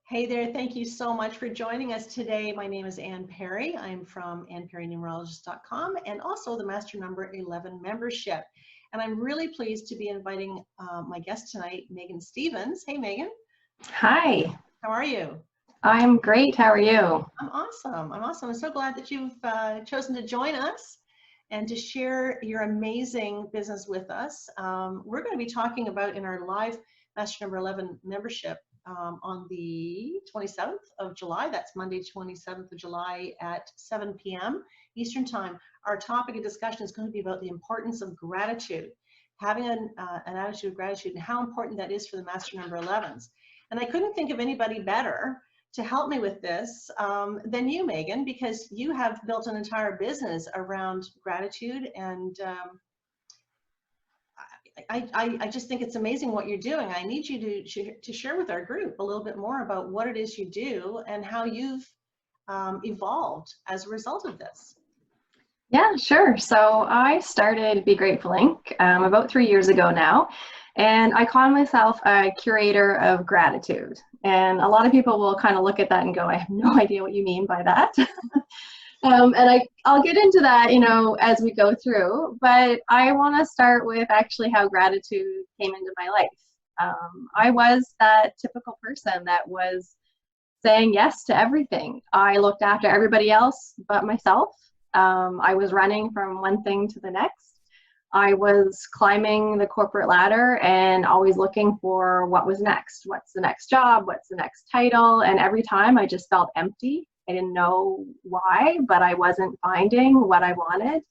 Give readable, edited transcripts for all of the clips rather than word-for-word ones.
Hey there, thank you so much for joining us today. My name is Ann Perry. I'm from AnnPerryNumerologist.com and also the Master Number 11 membership. And I'm really pleased to be inviting my guest tonight, Megan Stevens. Hey, Megan. Hi. How are you? I'm great. How are you? I'm awesome. I'm so glad that you've chosen to join us and to share your amazing business with us. We're going to be talking about in our live Master Number 11 membership on the 27th of July. That's Monday, 27th of July at 7 p.m. Eastern Time. Our topic of discussion is going to be about the importance of gratitude, having an attitude of gratitude and how important that is for the Master Number 11s. And I couldn't think of anybody better to help me with this than you, Megan, because you have built an entire business around gratitude, and I just think it's amazing what you're doing. I need you to share with our group a little bit more about what it is you do and how you've evolved as a result of this. Yeah, sure. So I started Be Grateful Inc. About 3 years ago now, and I call myself a curator of gratitude. And a lot of people will kind of look at that and go, I have no idea what you mean by that. And I'll get into that, as we go through, but I want to start with actually how gratitude came into my life. I was that typical person that was saying yes to everything. I looked after everybody else but myself. I was running from one thing to the next. I was climbing the corporate ladder and always looking for what was next. What's the next job? What's the next title? And every time I just felt empty. I didn't know why, but I wasn't finding what I wanted.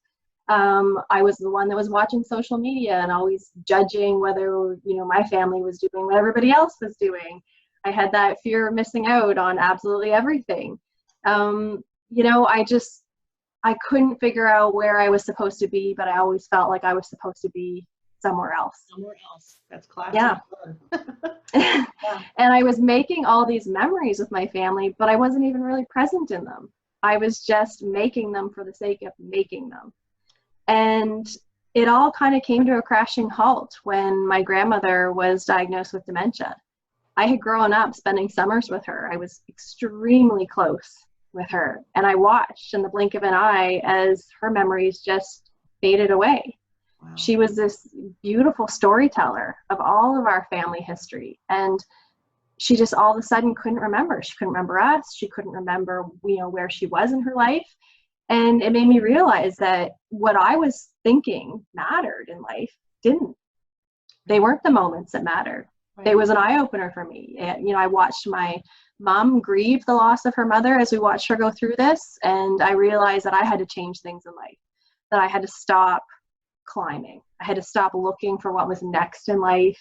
I was the one that was watching social media and always judging whether, my family was doing what everybody else was doing. I had that fear of missing out on absolutely everything. I couldn't figure out where I was supposed to be, but I always felt like I was supposed to be somewhere else. Somewhere else. That's classic. Yeah. Yeah. And I was making all these memories with my family, but I wasn't even really present in them. I was just making them for the sake of making them. And it all kind of came to a crashing halt when my grandmother was diagnosed with dementia. I had grown up spending summers with her. I was extremely close with her. And I watched in the blink of an eye as her memories just faded away. Wow. She was this beautiful storyteller of all of our family history. And she just all of a sudden couldn't remember. She couldn't remember us. She couldn't remember, where she was in her life. And it made me realize that what I was thinking mattered in life didn't. They weren't the moments that mattered. Right. It was an eye-opener for me. I watched my mom grieve the loss of her mother as we watched her go through this, and I realized that I had to change things in life, that I had to stop climbing. I had to stop looking for what was next in life.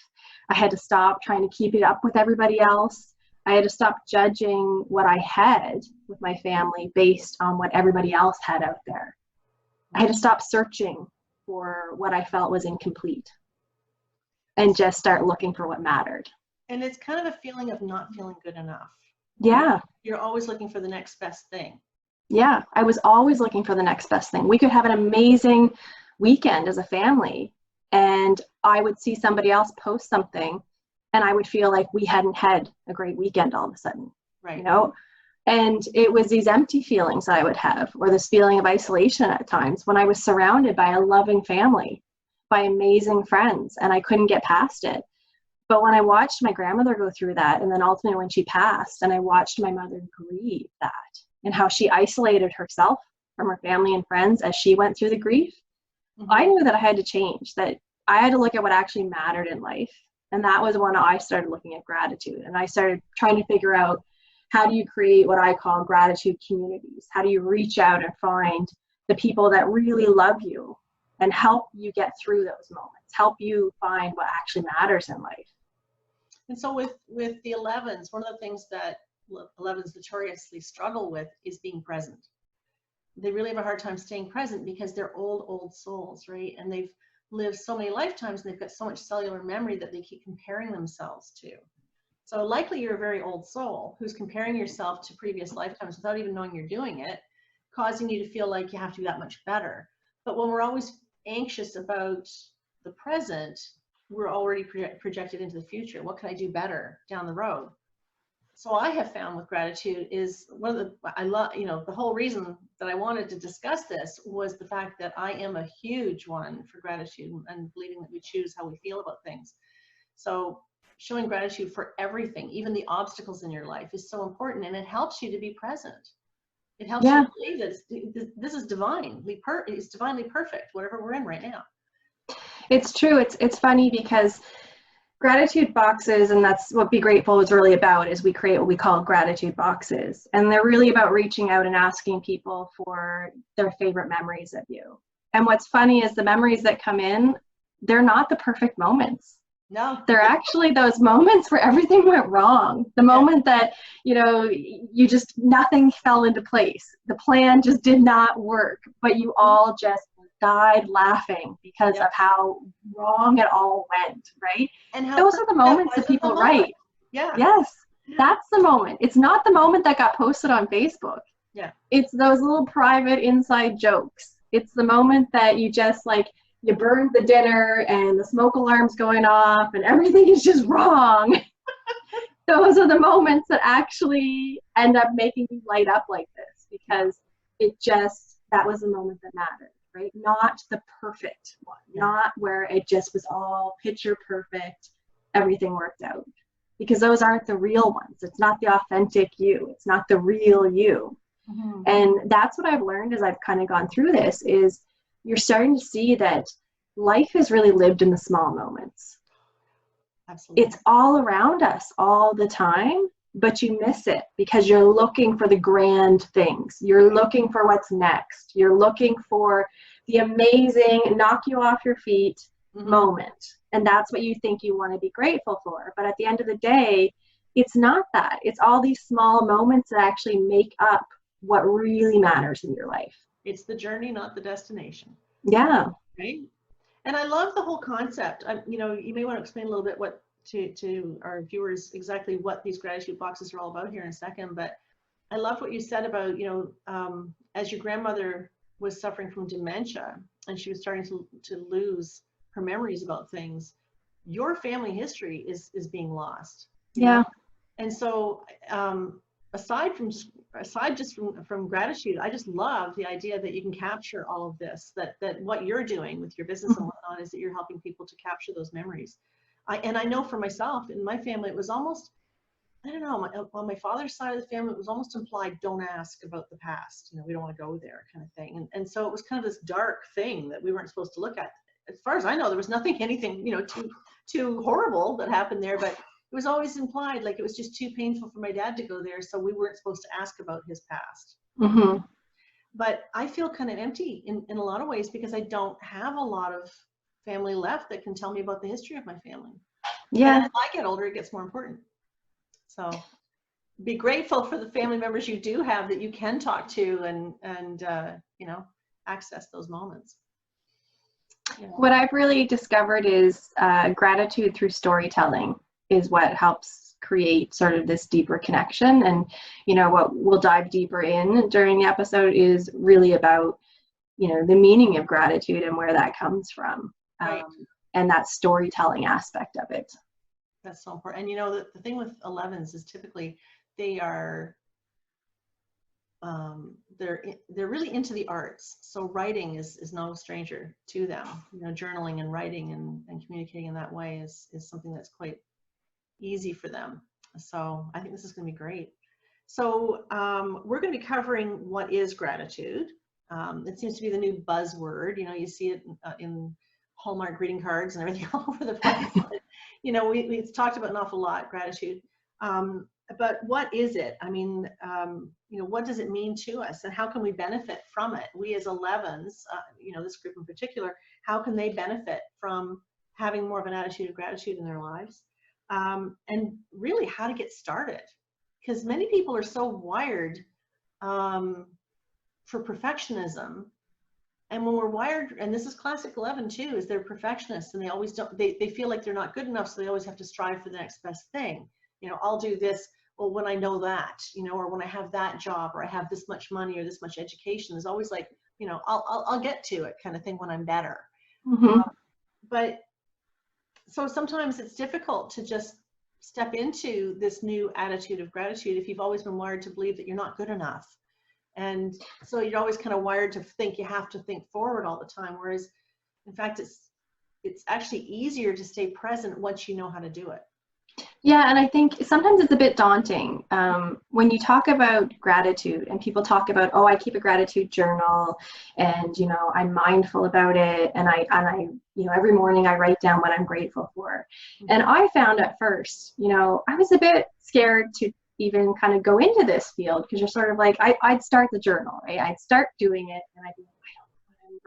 I had to stop trying to keep it up with everybody else. I had to stop judging what I had with my family based on what everybody else had out there. I had to stop searching for what I felt was incomplete and just start looking for what mattered. And it's kind of a feeling of not feeling good enough. Yeah. You're always looking for the next best thing. Yeah, I was always looking for the next best thing. We could have an amazing weekend as a family, and I would see somebody else post something, and I would feel like we hadn't had a great weekend all of a sudden. Right. And it was these empty feelings I would have, or this feeling of isolation at times when I was surrounded by a loving family, by amazing friends, and I couldn't get past it. But when I watched my grandmother go through that, and then ultimately when she passed, and I watched my mother grieve that, and how she isolated herself from her family and friends as she went through the grief, I knew that I had to change, that I had to look at what actually mattered in life. And that was when I started looking at gratitude. And I started trying to figure out, how do you create what I call gratitude communities? How do you reach out and find the people that really love you and help you get through those moments, help you find what actually matters in life? And so with the 11s, one of the things that 11s notoriously struggle with is being present. They really have a hard time staying present because they're old souls, right? And they've lived so many lifetimes and they've got so much cellular memory that they keep comparing themselves to. So likely you're a very old soul who's comparing yourself to previous lifetimes without even knowing you're doing it, causing you to feel like you have to be that much better. But when we're always anxious about the present, we're already projected into the future. What can I do better down the road? So I have found with gratitude is one of the, I love, you know, the whole reason that I wanted to discuss this was the fact that I am a huge one for gratitude and believing that we choose how we feel about things. So showing gratitude for everything, even the obstacles in your life, is so important, and it helps you to be present. It helps you to believe that this is divinely it's divinely perfect, whatever we're in right now. It's true. It's funny because gratitude boxes, and that's what Be Grateful is really about, is we create what we call gratitude boxes. And they're really about reaching out and asking people for their favorite memories of you. And what's funny is the memories that come in, they're not the perfect moments. No. They're actually those moments where everything went wrong. The moment that, you know, you just, nothing fell into place. The plan just did not work, but you all just died laughing because of how wrong it all went, right? And those are the moments that people write. Yeah. Yes, that's the moment. It's not the moment that got posted on Facebook. Yeah. It's those little private inside jokes. It's the moment that you just like, you burned the dinner and the smoke alarm's going off and everything is just wrong. Those are the moments that actually end up making you light up like this, because it just, that was the moment that mattered, right? Not the perfect one, not where it just was all picture perfect, everything worked out. Because those aren't the real ones. It's not the authentic you. It's not the real you. Mm-hmm. And that's what I've learned as I've kind of gone through this, is you're starting to see that life is really lived in the small moments. Absolutely. It's all around us all the time, but you miss it because you're looking for the grand things. You're looking for what's next. You're looking for the amazing, knock you off your feet moment. And that's what you think you want to be grateful for. But at the end of the day, it's not that. It's all these small moments that actually make up what really matters in your life. It's the journey, not the destination. Yeah. Right. And I love the whole concept. You know, you may want to explain a little bit what to our viewers exactly what these gratitude boxes are all about here in a second. But I love what you said about, you know, as your grandmother was suffering from dementia and she was starting to lose her memories about things, your family history is being lost. Yeah. Know? And so aside just from gratitude, I just love the idea that you can capture all of this, that what you're doing with your business and whatnot is that you're helping people to capture those memories. And I know for myself, in my family, it was almost, I don't know, on my father's side of the family, it was almost implied, don't ask about the past. You know, we don't want to go there kind of thing. And so it was kind of this dark thing that we weren't supposed to look at. As far as I know, there was anything, you know, too horrible that happened there, but it was always implied, like it was just too painful for my dad to go there, so we weren't supposed to ask about his past. Mm-hmm. But I feel kind of empty in a lot of ways because I don't have a lot of family left that can tell me about the history of my family. Yeah. And as I get older, it gets more important. So be grateful for the family members you do have that you can talk to and you know, access those moments. Yeah. What I've really discovered is gratitude through storytelling is what helps create sort of this deeper connection. And, you know, what we'll dive deeper in during the episode is really about, you know, the meaning of gratitude and where that comes from. Right. And that storytelling aspect of it. That's so important. And, you know, the thing with 11's is typically they are, they're really into the arts. So writing is no stranger to them. You know, journaling and writing and communicating in that way is something that's quite easy for them. So I think this is going to be great. So we're going to be covering what is gratitude. It seems to be the new buzzword. You know, you see it in Hallmark greeting cards and everything all over the place. But, you know, we've talked about an awful lot, gratitude. But what is it? I mean, you know, what does it mean to us and how can we benefit from it? We as 11's, you know, this group in particular, how can they benefit from having more of an attitude of gratitude in their lives? And really how to get started, because many people are so wired for perfectionism. And when we're wired, and this is classic 11 too, is they're perfectionists and they always don't, they feel like they're not good enough. So they always have to strive for the next best thing. You know, I'll do this, well, when I know that, you know, or when I have that job, or I have this much money or this much education, there's always like, you know, I'll get to it kind of thing when I'm better. Mm-hmm. But so sometimes it's difficult to just step into this new attitude of gratitude if you've always been wired to believe that you're not good enough. And so you're always kind of wired to think you have to think forward all the time. Whereas in fact, it's actually easier to stay present once you know how to do it. Yeah, and I think sometimes it's a bit daunting when you talk about gratitude and people talk about, oh, I keep a gratitude journal and, you know, I'm mindful about it. And I, you know, every morning I write down what I'm grateful for. And I found at first, you know, I was a bit scared to even kind of go into this field because you're sort of like, I'd start the journal, right? I'd start doing it and I'd be like,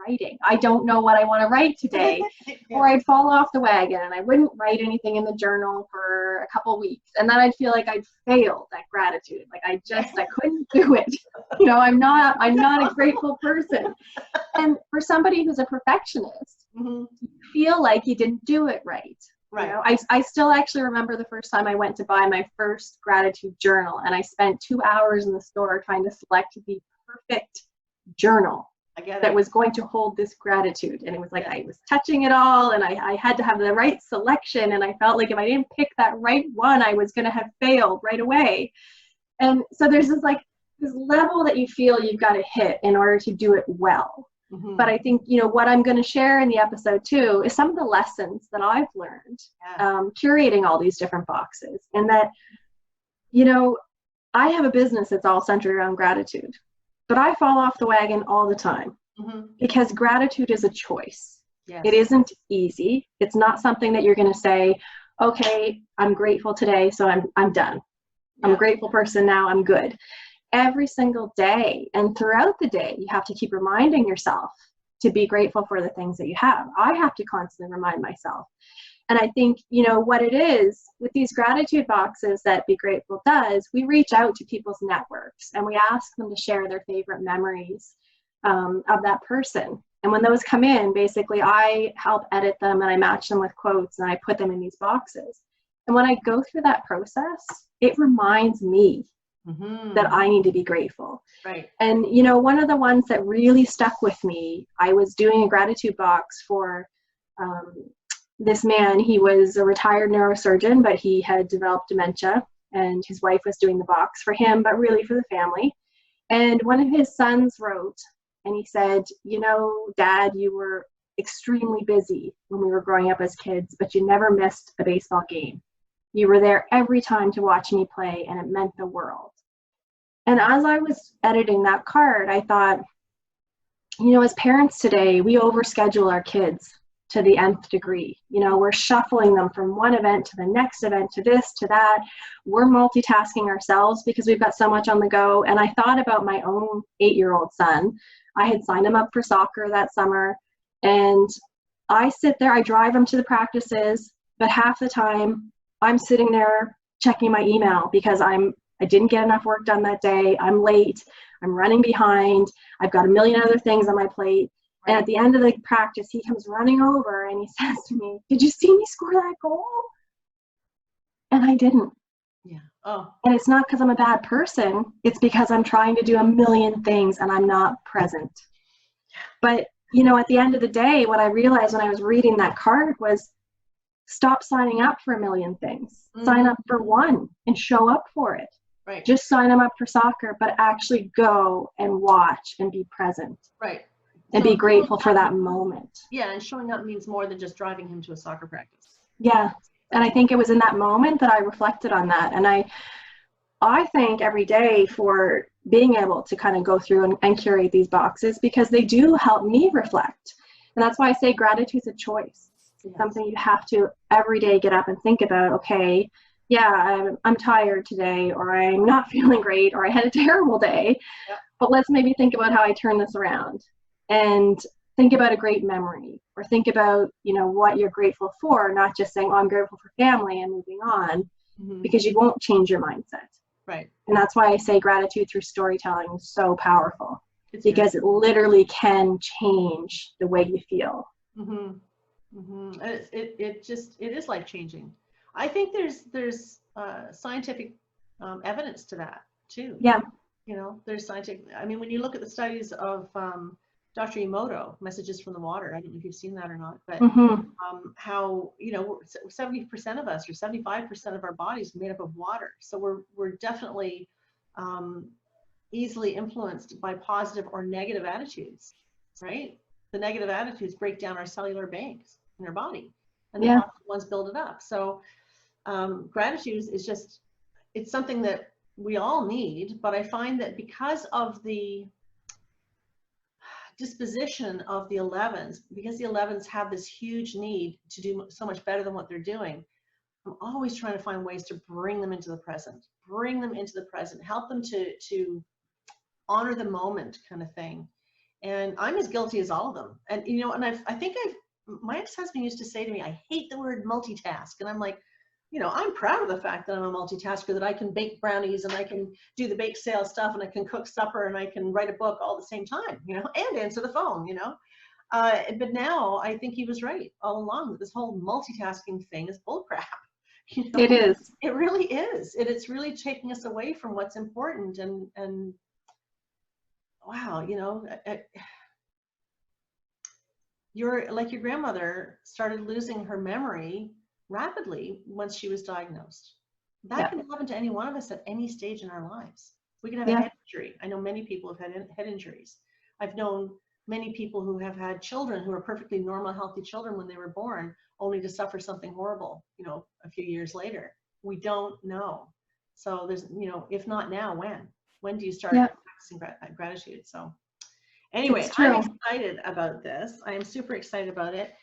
writing. I don't know what I want to write today. Yeah. Or I'd fall off the wagon and I wouldn't write anything in the journal for a couple weeks. And then I'd feel like I'd failed at gratitude. Like I couldn't do it. You know, I'm not a grateful person. And for somebody who's a perfectionist, you feel like you didn't do it right. Right. You know, I still actually remember the first time I went to buy my first gratitude journal and I spent 2 hours in the store trying to select the perfect journal that was going to hold this gratitude. And it was like, I was touching it all and I had to have the right selection. And I felt like if I didn't pick that right one, I was going to have failed right away. And so there's this level that you feel you've got to hit in order to do it well. But I think, you know, what I'm going to share in the episode too is some of the lessons that I've learned curating all these different boxes. And that, you know, I have a business that's all centered around gratitude. But I fall off the wagon all the time because gratitude is a choice. Yes. It isn't easy. It's not something that you're going to say, okay, I'm grateful today, so I'm done. Yeah. I'm a grateful person now, I'm good. Every single day and throughout the day, you have to keep reminding yourself to be grateful for the things that you have. I have to constantly remind myself. And I think, you know, what it is with these gratitude boxes that Be Grateful does, we reach out to people's networks and we ask them to share their favorite memories of that person. And when those come in, basically I help edit them and I match them with quotes and I put them in these boxes. And when I go through that process, it reminds me that I need to be grateful. Right. And, you know, one of the ones that really stuck with me, I was doing a gratitude box for this man. He was a retired neurosurgeon, but he had developed dementia and his wife was doing the box for him, but really for the family. And one of his sons wrote and he said, you know, Dad, you were extremely busy when we were growing up as kids, but you never missed a baseball game. You were there every time to watch me play and it meant the world. And as I was editing that card, I thought, you know, as parents today, we overschedule our kids to the nth degree. You know, we're shuffling them from one event to the next event, to this, to that. We're multitasking ourselves because we've got so much on the go. And I thought about my own 8-year-old son. I had signed him up for soccer that summer. And I sit there, I drive him to the practices, but half the time I'm sitting there checking my email because I didn't get enough work done that day. I'm late. I'm running behind. I've got a million other things on my plate. And at the end of the practice, he comes running over and he says to me, did you see me score that goal? And I didn't. Yeah. Oh. And it's not because I'm a bad person. It's because I'm trying to do a million things and I'm not present. But, you know, at the end of the day, what I realized when I was reading that card was stop signing up for a million things. Sign up for one and show up for it. Right. Just sign them up for soccer, but actually go and watch and be present. Right. And so be grateful for that moment. Yeah, and showing up means more than just driving him to a soccer practice. Yeah, and I think it was in that moment that I reflected on that. And I thank every day for being able to kind of go through and curate these boxes because they do help me reflect. And that's why I say gratitude's a choice. It's something you have to every day get up and think about, okay, yeah, I'm tired today, or I'm not feeling great, or I had a terrible day, but let's maybe think about how I turn this around. And think about a great memory, or think about, you know, what you're grateful for, not just saying, oh, I'm grateful for family and moving on, because you won't change your mindset. Right. And that's why I say gratitude through storytelling is so powerful, because it literally can change the way you feel. It is life changing. I think there's scientific evidence to that too. Yeah. You know, there's scientific, I mean, when you look at the studies of Dr. Emoto, Messages from the Water. I don't know if you've seen that or not, but how, you know, 70% of us or 75% of our bodies are made up of water. So we're definitely easily influenced by positive or negative attitudes, right? The negative attitudes break down our cellular banks in our body, and the positive ones build it up. So gratitude is just, it's something that we all need, but I find that because of the disposition of the 11s, because the 11s have this huge need to do so much better than what they're doing, I'm always trying to find ways to bring them into the present, help them to honor the moment, kind of thing. And I'm as guilty as all of them. And, you know, and my ex-husband used to say to me, I hate the word multitask. And I'm like, you know, I'm proud of the fact that I'm a multitasker, that I can bake brownies and I can do the bake sale stuff and I can cook supper and I can write a book all at the same time, you know, and answer the phone, you know. But now I think he was right all along, that this whole multitasking thing is bullcrap. You know? It is. It really is. It's really taking us away from what's important. And wow, you know, like your grandmother started losing her memory rapidly once she was diagnosed. That can happen to any one of us at any stage in our lives. We can have a head injury. I know many people have had head injuries. I've known many people who have had children who are perfectly normal, healthy children when they were born, only to suffer something horrible, you know, a few years later. We don't know. So there's, you know, if not now, when? When do you start practicing gratitude? So anyway, I'm excited about this. I am super excited about it.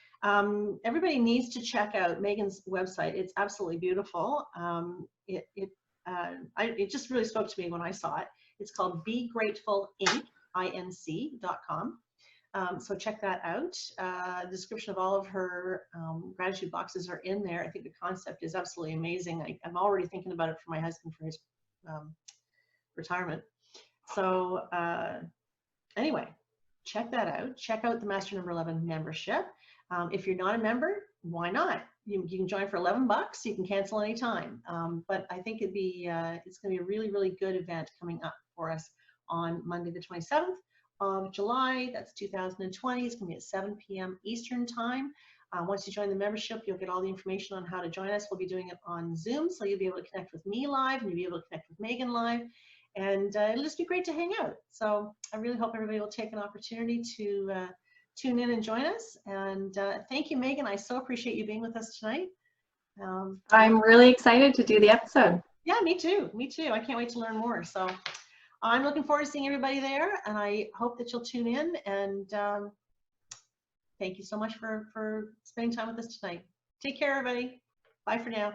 Everybody needs to check out Megan's website. It's absolutely beautiful. It just really spoke to me when I saw it. It's called begrateful.com. So check that out. The description of all of her gratitude boxes are in there. I think the concept is absolutely amazing. I'm already thinking about it for my husband for his retirement. So anyway, check that out. Check out the Master Number 11 membership. If you're not a member, why not? You can join for $11. You can cancel anytime. But I think it's going to be a really, really good event coming up for us on Monday, the 27th of July. That's 2020. It's going to be at 7 p.m. Eastern time. Once you join the membership, you'll get all the information on how to join us. We'll be doing it on Zoom, so you'll be able to connect with me live, and you'll be able to connect with Megan live. And it'll just be great to hang out. So I really hope everybody will take an opportunity to tune in and join us. And thank you, Megan. I so appreciate you being with us tonight. I'm really excited to do the episode. Yeah, me too. Me too. I can't wait to learn more. So I'm looking forward to seeing everybody there. And I hope that you'll tune in. And thank you so much for spending time with us tonight. Take care, everybody. Bye for now.